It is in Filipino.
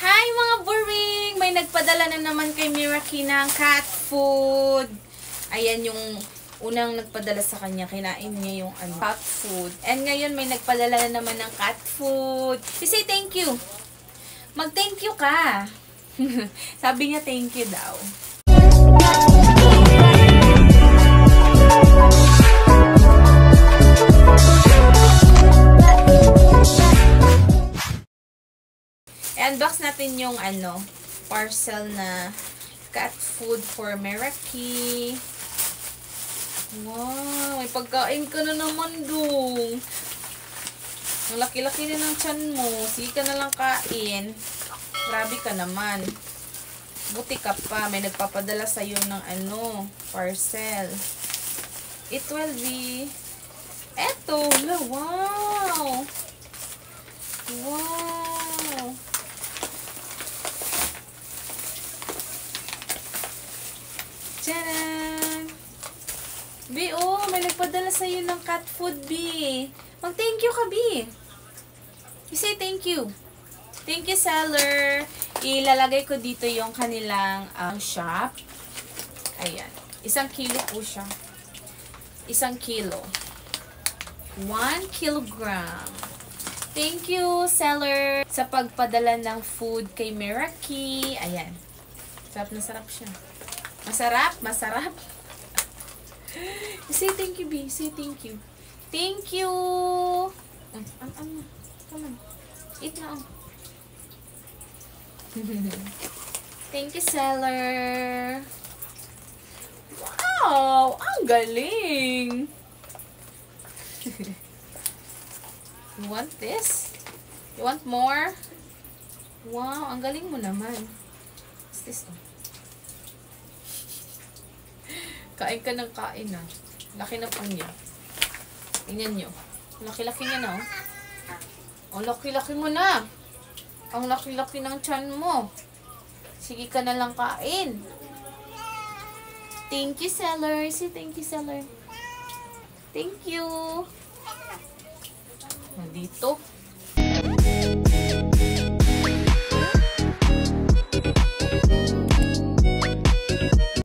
Hi mga buring! May nagpadala na naman kay Mirakie ng cat food. Ayan yung unang nagpadala sa kanya. Kinain niya yung cat food. And ngayon may nagpadala na naman ng cat food. You say thank you. Mag-thank you ka. Sabi niya thank you daw. I-unbox natin yung parcel na cat food for Mirakie. Wow, may pagkain ka na naman dong. Ang laki-laki na ng tiyan mo. Sige ka na lang kain. Grabe ka naman. Buti ka pa. May nagpapadala sa'yo ng parcel. It will be eto. Wow. Wow. Tcharan! B, may nagpadala sa'yo ng cat food, B. Mag-thank you ka, B. You say thank you. Thank you, seller. Ilalagay ko dito yung kanilang shop. Ayan. 1 kilo po siya. 1 kilo. 1 kilogram. Thank you, seller, sa pagpadala ng food kay Mirakie. Ayan. Sarap na sarap siya. Masarap, masarap. Say thank you, B. Say thank you. Thank you. Come on. Eat na. Thank you, seller. Wow! Ang galing! You want this? You want more? Wow, ang galing mo naman. What's this? Kain ka ng kain na. Laki na po niya. Tingnan nyo. Laki-laki niya na, oh. Ang laki-laki mo na. Ang laki-laki ng tiyan mo. Sige ka na lang kain. Thank you, seller. Say thank you, seller. Thank you. Dito.